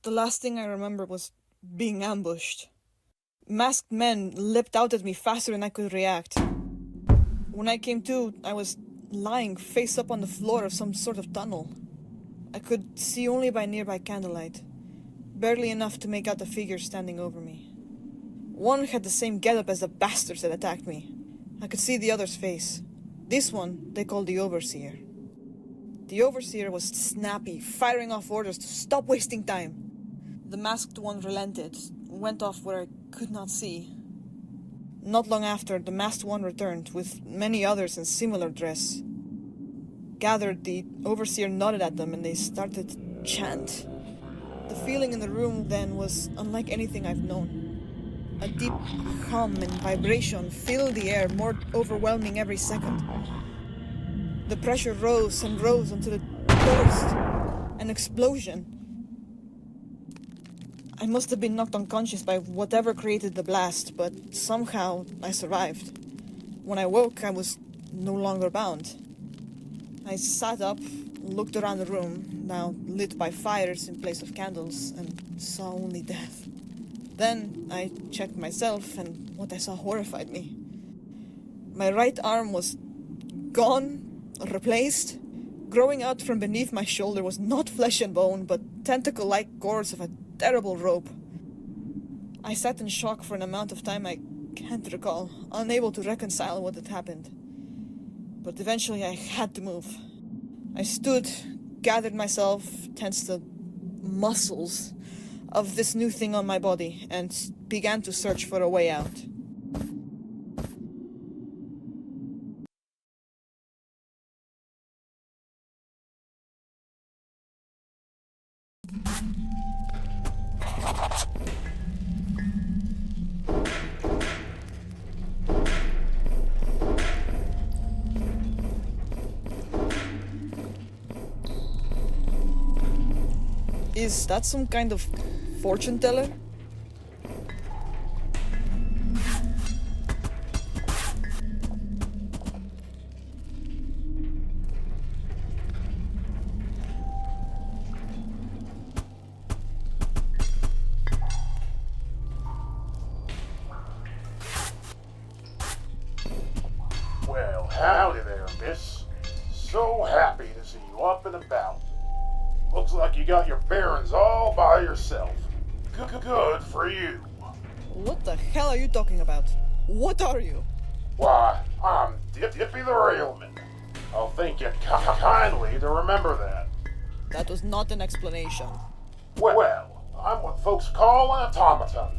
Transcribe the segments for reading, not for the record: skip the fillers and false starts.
The last thing I remember was being ambushed. Masked men leapt out at me faster than I could react. When I came to, I was lying face up on the floor of some sort of tunnel. I could see only by nearby candlelight, barely enough to make out the figure standing over me. One had the same getup as the bastards that attacked me. I could see the other's face. This one they called the Overseer. The Overseer was snappy, firing off orders to stop wasting time. The masked one relented, went off where I could not see. Not long after, the masked one returned, with many others in similar dress. Gathered, the Overseer nodded at them and they started to chant. The feeling in the room then was unlike anything I've known. A deep hum and vibration filled the air, more overwhelming every second. The pressure rose and rose until it burst. An explosion. I must have been knocked unconscious by whatever created the blast, but somehow I survived. When I woke, I was no longer bound. I sat up, looked around the room, now lit by fires in place of candles, and saw only death. Then I checked myself, and what I saw horrified me. My right arm was gone, replaced. Growing out from beneath my shoulder was not flesh and bone, but tentacle-like cords of a terrible rope. I sat in shock for an amount of time I can't recall, unable to reconcile what had happened. But eventually I had to move. I stood, gathered myself, tensed the muscles of this new thing on my body, and began to search for a way out. Is that some kind of fortune teller? Well, howdy there, miss. So happy to see you up and about. Looks like you got your bearings all by yourself. Good for you. What the hell are you talking about? What are you? Why, I'm Dippy the Railman. I'll thank you kindly to remember that. That was not an explanation. Well, I'm what folks call an automaton.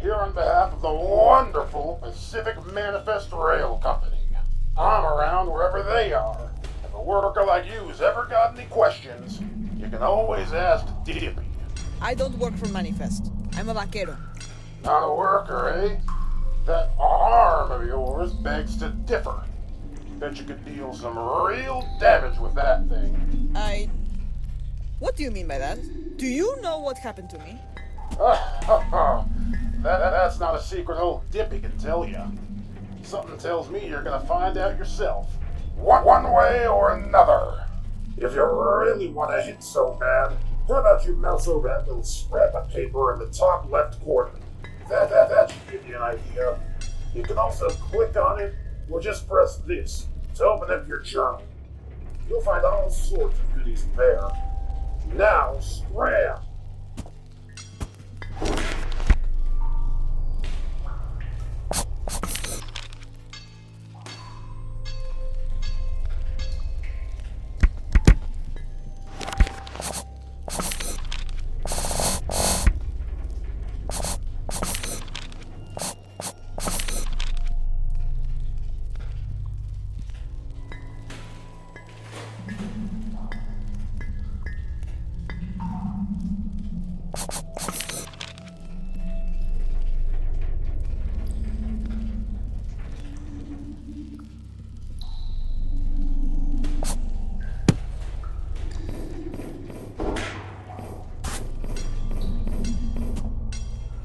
Here on behalf of the wonderful Pacific Manifest Rail Company. I'm around wherever they are. If a worker like you's ever got any questions, you can always ask Dippy. I don't work for Manifest. I'm a vaquero. Not a worker, eh? That arm of yours begs to differ. Bet you could deal some real damage with that thing. What do you mean by that? Do you know what happened to me? That's not a secret old Dippy can tell you. Something tells me you're gonna find out yourself. One way or another. If you really want to hit so bad, how about you mouse over that little scrap of paper in the top left corner? That should give you an idea. You can also click on it, or just press this to open up your journal. You'll find all sorts of goodies there. Now, scram!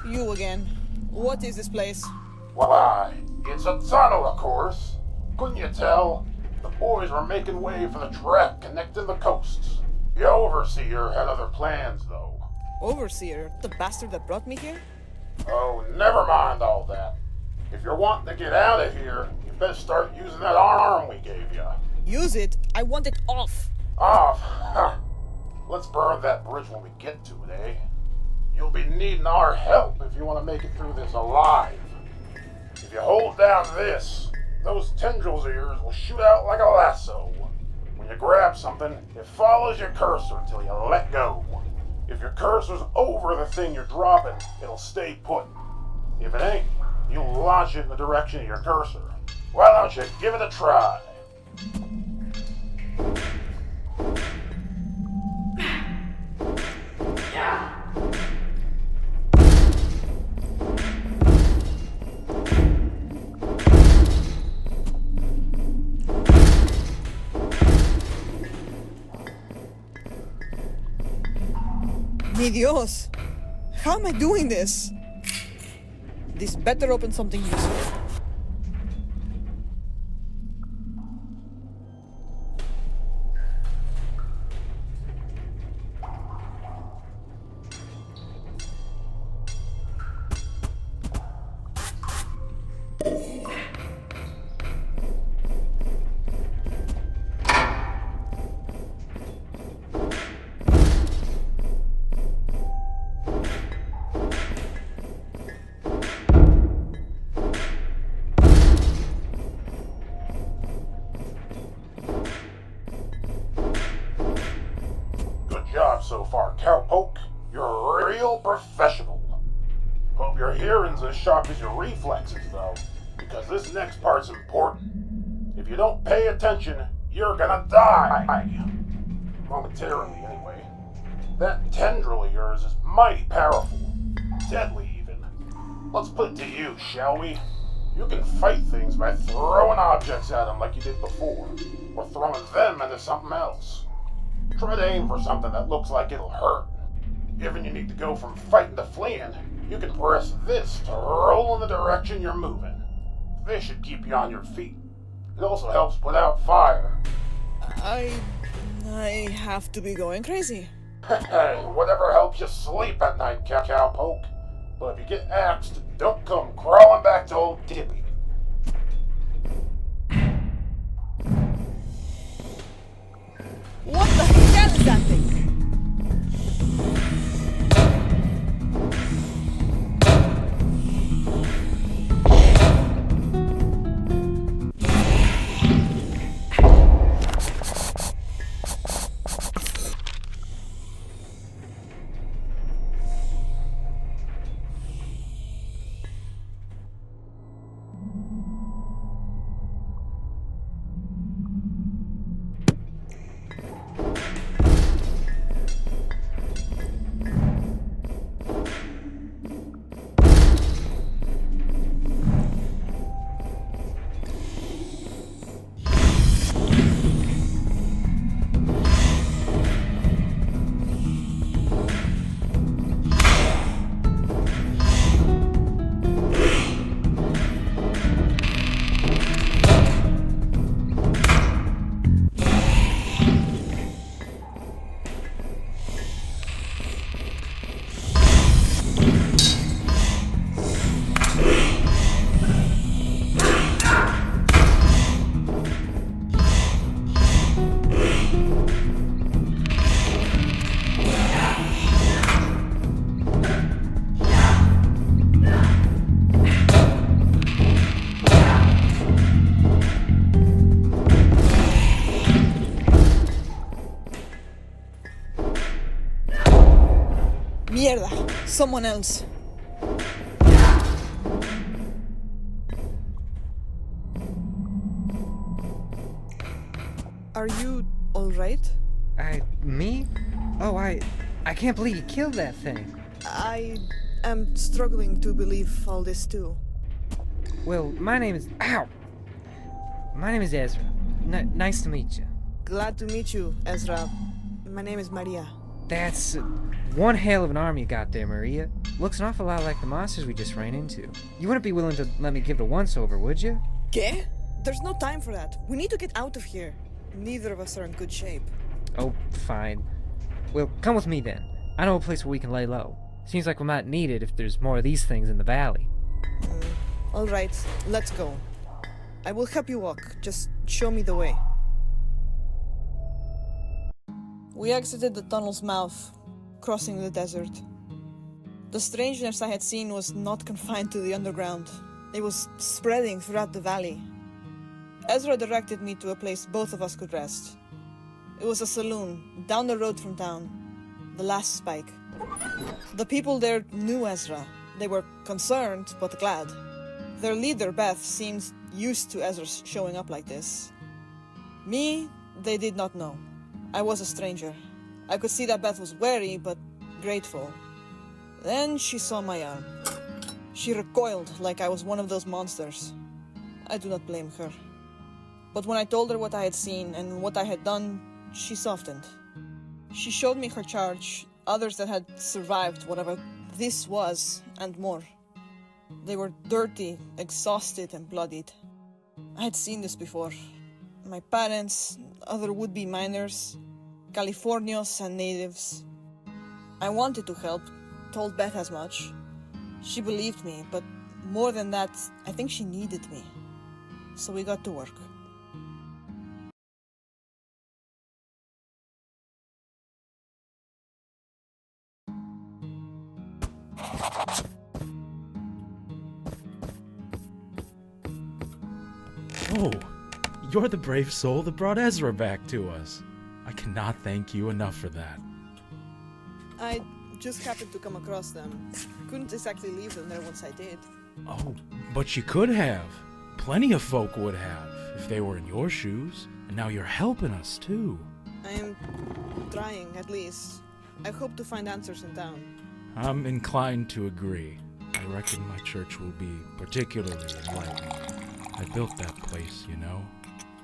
You again. What is this place? Why, it's a tunnel, of course. Couldn't you tell? The boys were making way for the track connecting the coasts. The Overseer had other plans, though. Overseer? The bastard that brought me here? Oh, never mind all that. If you're wanting to get out of here, you best start using that arm we gave you. Use it? I want it off. Off? Huh. Let's burn that bridge when we get to it, eh? You'll be needing our help if you want to make it through this alive. If you hold down this, those tendrils of yours will shoot out like a lasso. When you grab something, it follows your cursor until you let go. If your cursor's over the thing you're dropping, it'll stay put. If it ain't, you'll launch it in the direction of your cursor. Why don't you give it a try? Mi Dios! How am I doing this? This better open something useful. So far, Cowpoke. You're a real professional. Hope your hearing's as sharp as your reflexes, though, because this next part's important. If you don't pay attention, you're gonna die. Momentarily, anyway. That tendril of yours is mighty powerful. Deadly, even. Let's put it to use, shall we? You can fight things by throwing objects at them like you did before, or throwing them into something else. Try to aim for something that looks like it'll hurt. Given you need to go from fighting to fleeing, you can press this to roll in the direction you're moving. This should keep you on your feet. It also helps put out fire. I have to be going crazy. Hey, whatever helps you sleep at night, Cowpoke. But if you get axed, don't come crawling back to old Dippy. What the hell is that thing? Mierda, someone else. Are you alright? Me? Oh, I can't believe you killed that thing. I am struggling to believe all this too. Well, my name is... Ow! My name is Ezra. Nice to meet you. Glad to meet you, Ezra. My name is Maria. That's one hell of an arm you got there, Maria. Looks an awful lot like the monsters we just ran into. You wouldn't be willing to let me give it a once-over, would you? ¿Qué? There's no time for that. We need to get out of here. Neither of us are in good shape. Oh, fine. Well, come with me then. I know a place where we can lay low. Seems like we might need it if there's more of these things in the valley. Alright, let's go. I will help you walk. Just show me the way. We exited the tunnel's mouth, crossing the desert. The strangeness I had seen was not confined to the underground. It was spreading throughout the valley. Ezra directed me to a place both of us could rest. It was a saloon, down the road from town. The Last Spike. The people there knew Ezra. They were concerned, but glad. Their leader, Beth, seemed used to Ezra showing up like this. Me, they did not know. I was a stranger. I could see that Beth was wary, but grateful. Then she saw my arm. She recoiled like I was one of those monsters. I do not blame her. But when I told her what I had seen and what I had done, she softened. She showed me her charge, others that had survived whatever this was, and more. They were dirty, exhausted, and bloodied. I had seen this before. My parents, other would-be miners, Californios and natives. I wanted to help, told Beth as much. She believed me, but more than that, I think she needed me. So we got to work. Oh, you're the brave soul that brought Ezra back to us. I cannot thank you enough for that. I just happened to come across them. Couldn't exactly leave them there once I did. Oh, but you could have. Plenty of folk would have, if they were in your shoes. And now you're helping us, too. I am trying, at least. I hope to find answers in town. I'm inclined to agree. I reckon my church will be particularly enlightening. I built that place, you know.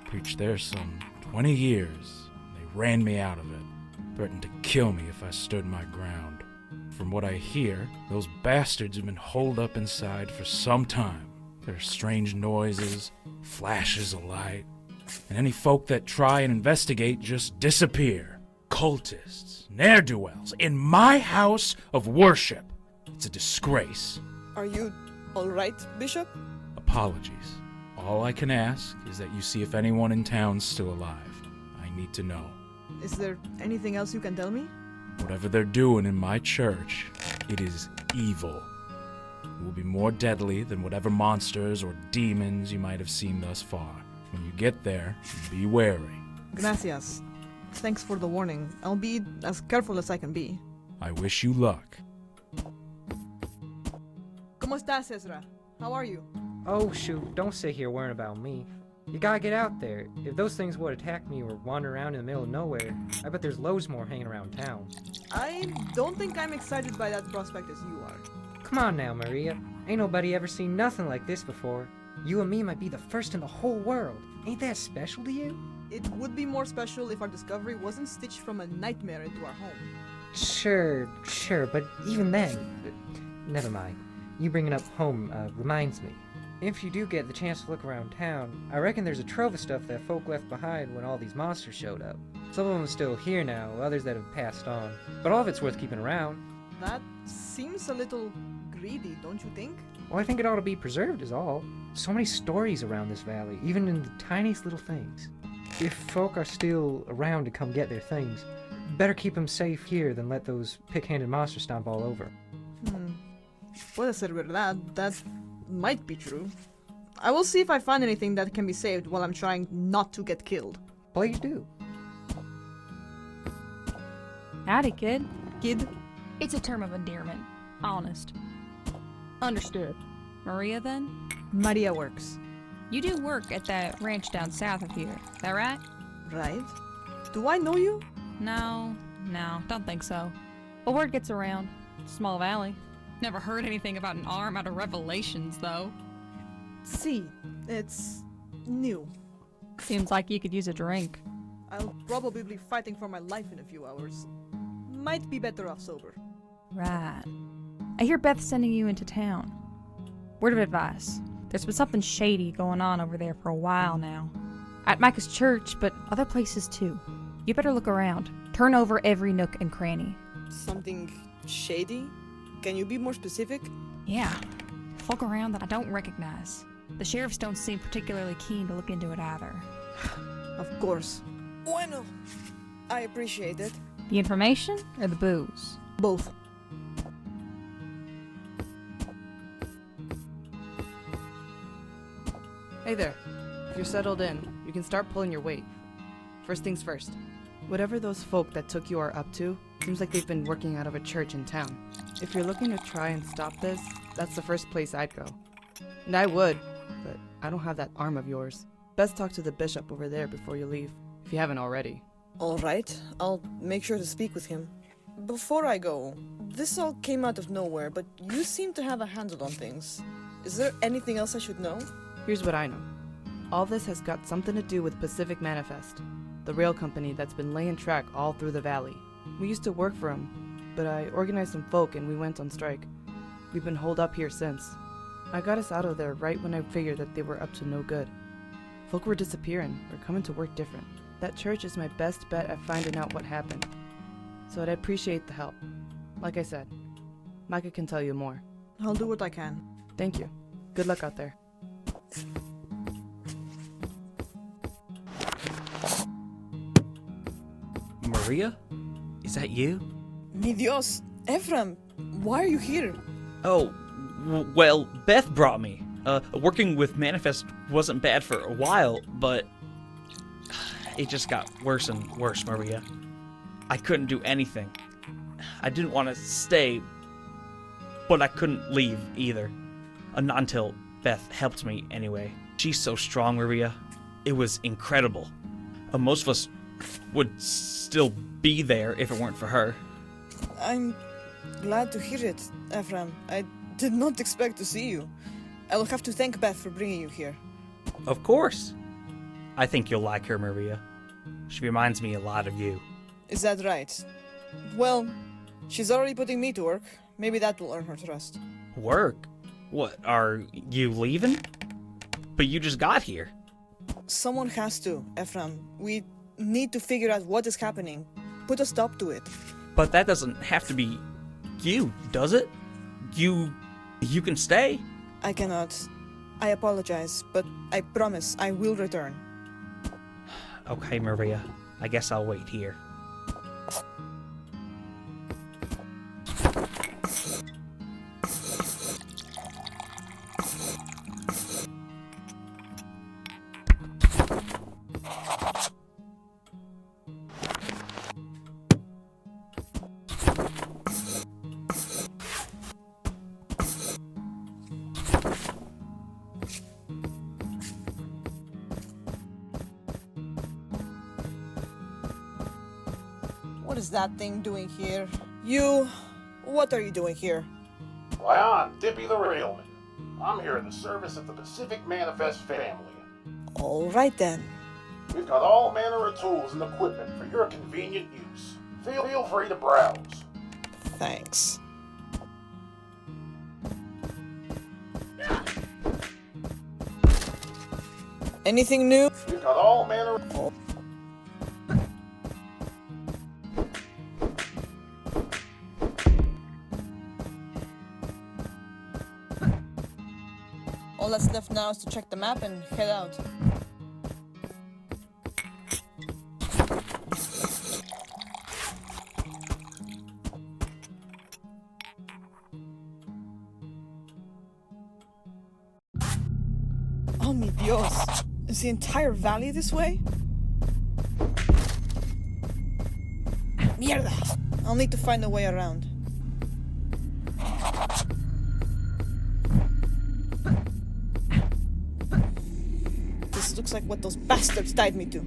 Preached there some 20 years. They ran me out of it. Threatened to kill me if I stood my ground. From what I hear, those bastards have been holed up inside for some time. There are strange noises, flashes of light, and any folk that try and investigate just disappear. Cultists, ne'er-do-wells, in my house of worship. It's a disgrace. Are you alright, Bishop? Apologies. All I can ask is that you see if anyone in town's still alive. I need to know. Is there anything else you can tell me? Whatever they're doing in my church, it is evil. It will be more deadly than whatever monsters or demons you might have seen thus far. When you get there, be wary. Gracias. Thanks for the warning. I'll be as careful as I can be. I wish you luck. ¿Cómo estás, Ezra? How are you? Oh shoot, don't sit here worrying about me. You gotta get out there. If those things would attack me or wander around in the middle of nowhere, I bet there's loads more hanging around town. I don't think I'm excited by that prospect as you are. Come on now, Maria. Ain't nobody ever seen nothing like this before. You and me might be the first in the whole world. Ain't that special to you? It would be more special if our discovery wasn't stitched from a nightmare into our home. Sure, but even then... Never mind. You bringing up home reminds me. If you do get the chance to look around town, I reckon there's a trove of stuff that folk left behind when all these monsters showed up. Some of them are still here now, others that have passed on. But all of it's worth keeping around. That seems a little greedy, don't you think? Well, I think it ought to be preserved is all. So many stories around this valley, even in the tiniest little things. If folk are still around to come get their things, better keep them safe here than let those pick-handed monsters stomp all over. Puede ser verdad. That might be true. I will see if I find anything that can be saved while I'm trying not to get killed. Please do. Howdy, kid. Kid? It's a term of endearment. Honest. Understood. Maria, then? Maria works. You do work at that ranch down south of here, that right? Right? Do I know you? No, don't think so. But word gets around. Small valley. Never heard anything about an arm out of Revelations, though. See, it's new. Seems like you could use a drink. I'll probably be fighting for my life in a few hours. Might be better off sober. Right. I hear Beth's sending you into town. Word of advice. There's been something shady going on over there for a while now. At Micah's church, but other places too. You better look around. Turn over every nook and cranny. Something shady? Can you be more specific? Yeah. Folk around that I don't recognize. The sheriffs don't seem particularly keen to look into it either. Of course. Bueno. I appreciate it. The information or the booze? Both. Hey there. If you're settled in, you can start pulling your weight. First things first. Whatever those folk that took you are up to, seems like they've been working out of a church in town. If you're looking to try and stop this, that's the first place I'd go. And I would, but I don't have that arm of yours. Best talk to the bishop over there before you leave, if you haven't already. Alright, I'll make sure to speak with him. Before I go, this all came out of nowhere, but you seem to have a handle on things. Is there anything else I should know? Here's what I know. All this has got something to do with Pacific Manifest, the rail company that's been laying track all through the valley. We used to work for them, but I organized some folk and we went on strike. We've been holed up here since. I got us out of there right when I figured that they were up to no good. Folk were disappearing or coming to work different. That church is my best bet at finding out what happened. So I'd appreciate the help. Like I said, Micah can tell you more. I'll do what I can. Thank you. Good luck out there. Maria? Is that you? Mi Dios, Ephraim, why are you here? Oh, well, Beth brought me. Working with Manifest wasn't bad for a while, but it just got worse and worse, Maria. I couldn't do anything. I didn't want to stay, but I couldn't leave either. Not until Beth helped me anyway. She's so strong, Maria. It was incredible. Most of us would still be there if it weren't for her. I'm glad to hear it, Ephraim. I did not expect to see you. I will have to thank Beth for bringing you here. Of course. I think you'll like her, Maria. She reminds me a lot of you. Is that right? Well, she's already putting me to work. Maybe that will earn her trust. Work? What, are you leaving? But you just got here. Someone has to, Ephraim. We need to figure out what is happening. Put a stop to it. But that doesn't have to be you, does it? You can stay? I cannot. I apologize, but I promise I will return. Okay, Maria. I guess I'll wait here. What is that thing doing here? You... What are you doing here? Why, I'm Dippy the Railman. I'm here in the service of the Pacific Manifest family. Alright then. We've got all manner of tools and equipment for your convenient use. Feel free to browse. Thanks. Anything new? We've got all manner of... All that's left now is to check the map and head out. Oh mi Dios! Is the entire valley this way? Mierda! I'll need to find a way around. This looks like what those bastards tied me to.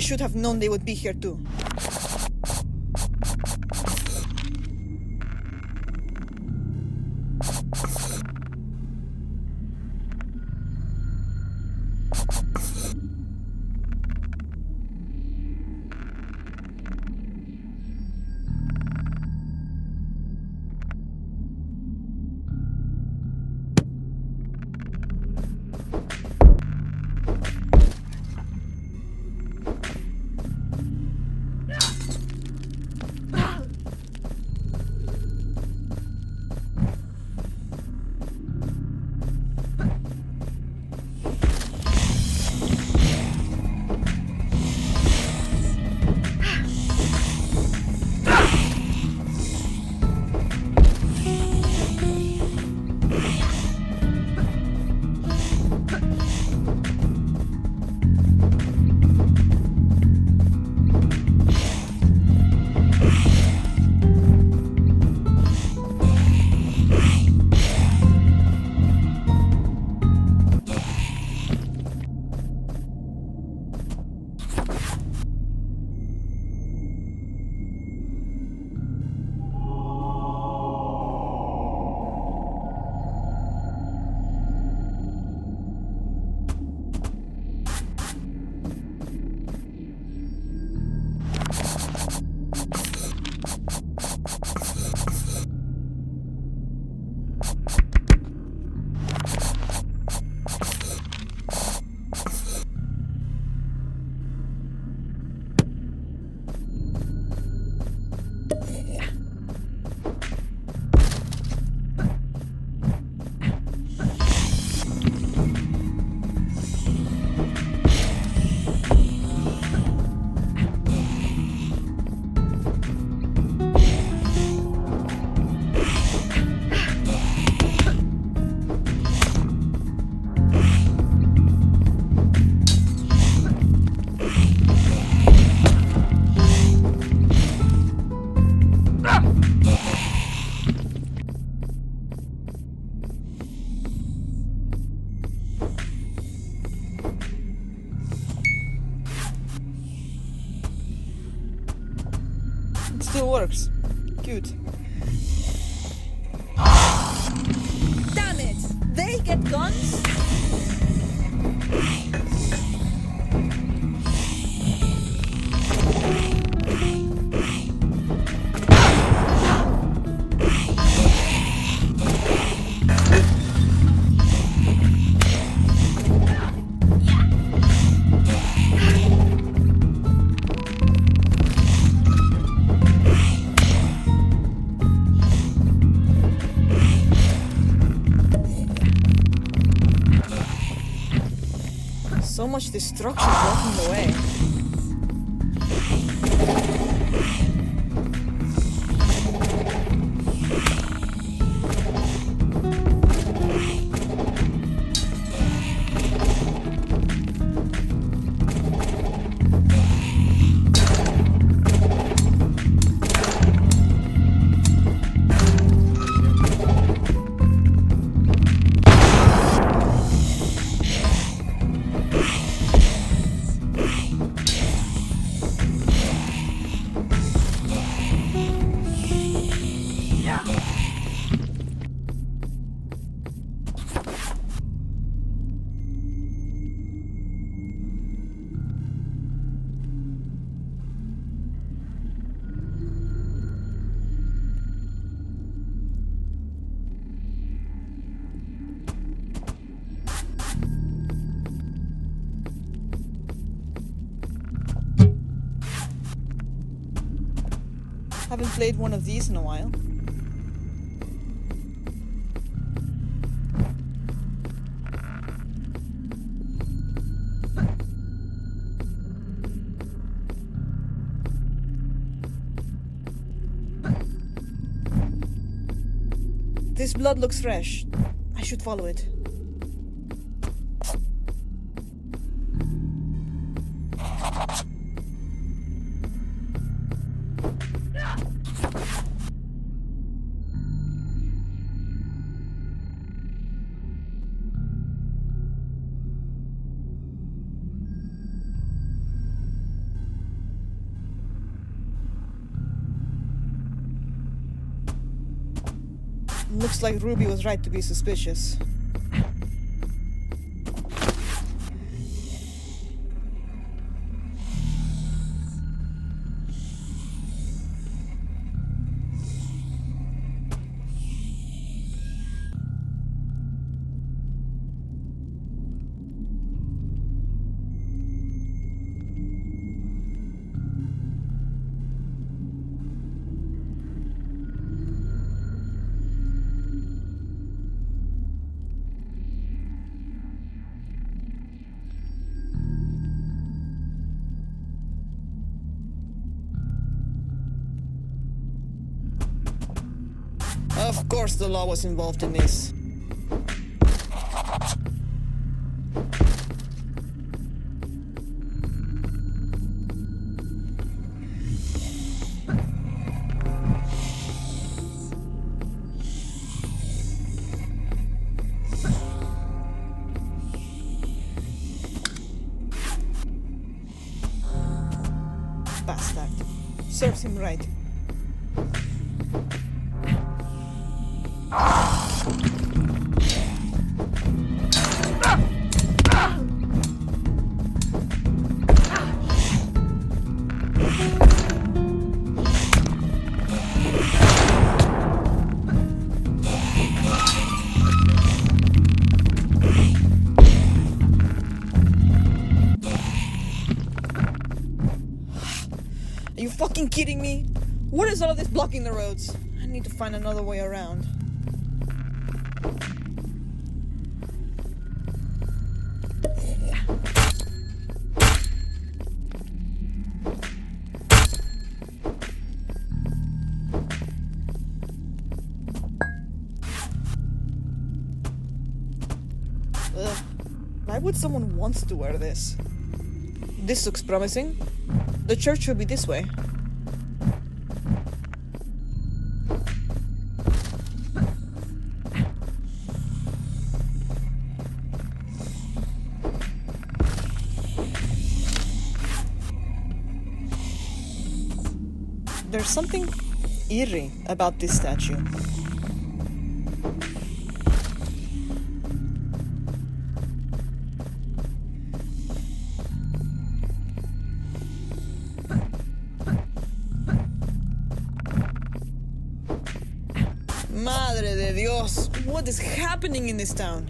should have known they would be here too. Still works. Cute. Damn it! They get guns? So much destruction blocking the way. Haven't played one of these in a while. This blood looks fresh. I should follow it. Looks like Ruby was right to be suspicious. Of course the law was involved in this. Bastard. Serves him right. Are you fucking kidding me? What is all this blocking the roads? I need to find another way around. Ugh. Why would someone want to wear this? This looks promising. The church should be this way. There's something eerie about this statue. Madre de Dios, what is happening in this town?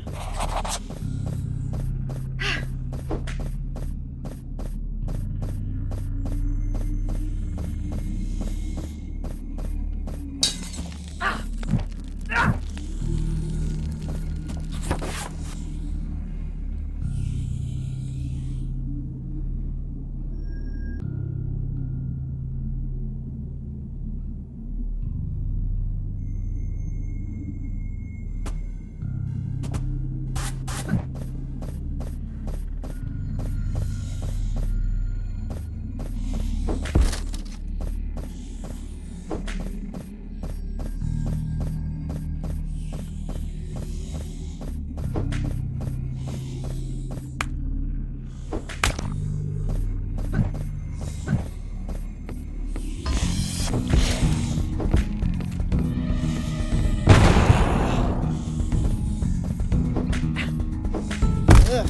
Ugh,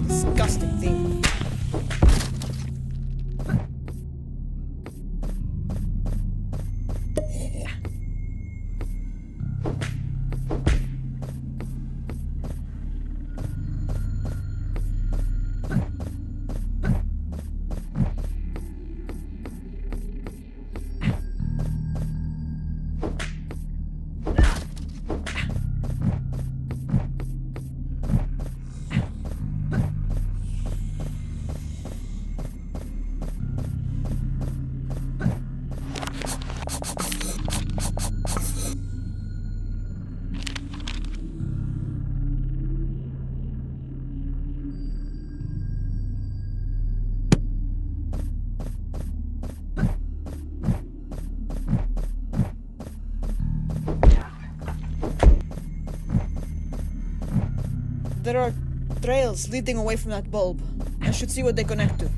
disgusting thing. There are trails leading away from that bulb. I should see what they connect to.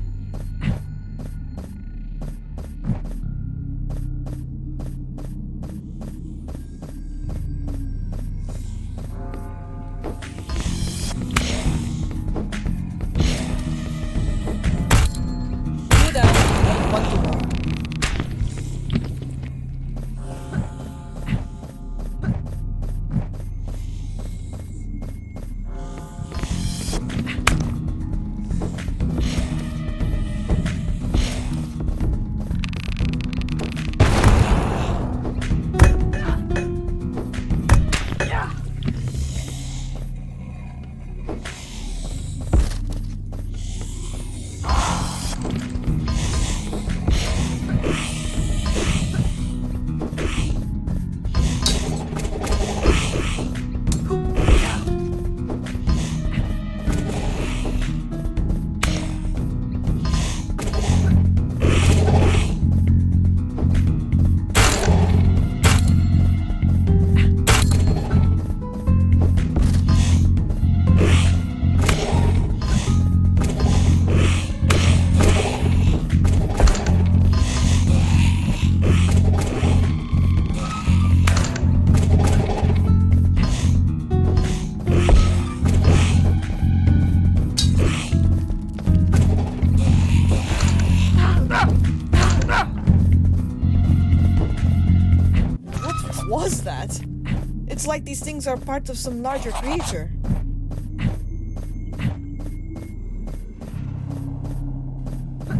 It's like these things are part of some larger creature.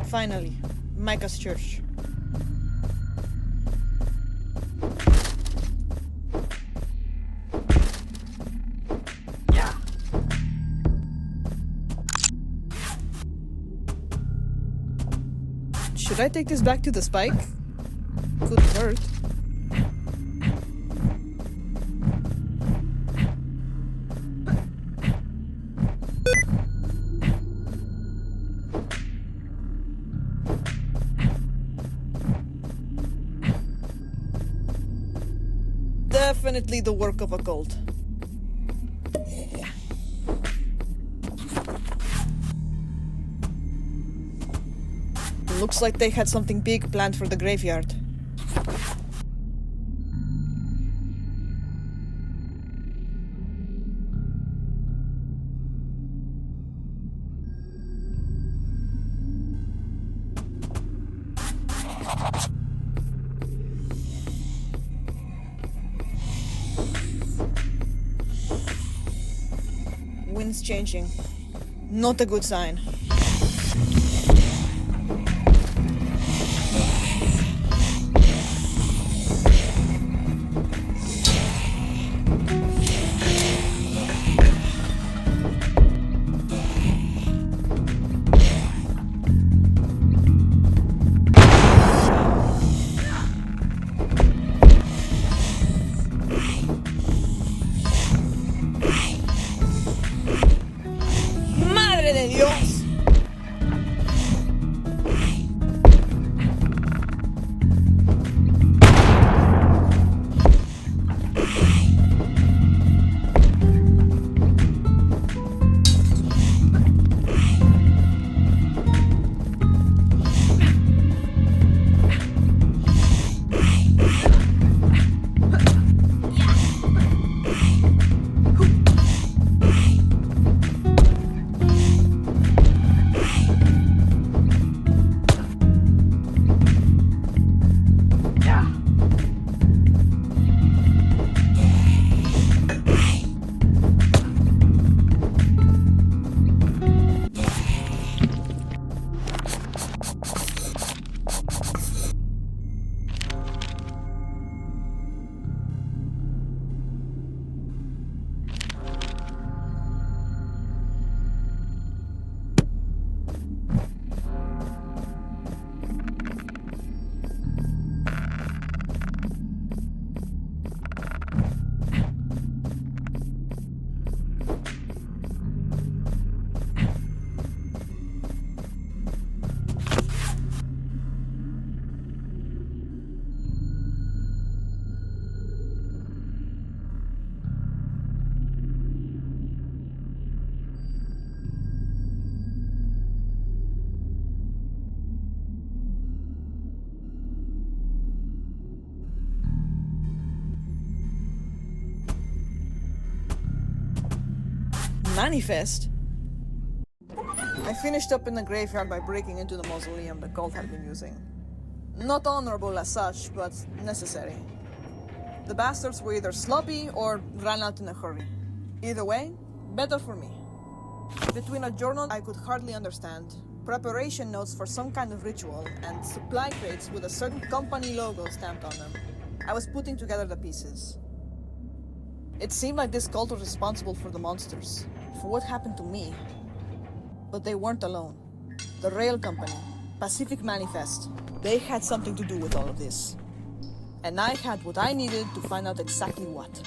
Finally, Micah's church. Should I take this back to the spike? Couldn't hurt. Definitely the work of a cult. Looks like they had something big planned for the graveyard. Wind's changing. Not a good sign. ¡Madre de Dios! Manifest? I finished up in the graveyard by breaking into the mausoleum the cult had been using. Not honorable as such, but necessary. The bastards were either sloppy or ran out in a hurry. Either way, better for me. Between a journal I could hardly understand, preparation notes for some kind of ritual, and supply crates with a certain company logo stamped on them, I was putting together the pieces. It seemed like this cult was responsible for the monsters, for what happened to me. But they weren't alone. The rail company, Pacific Manifest, they had something to do with all of this. And I had what I needed to find out exactly what.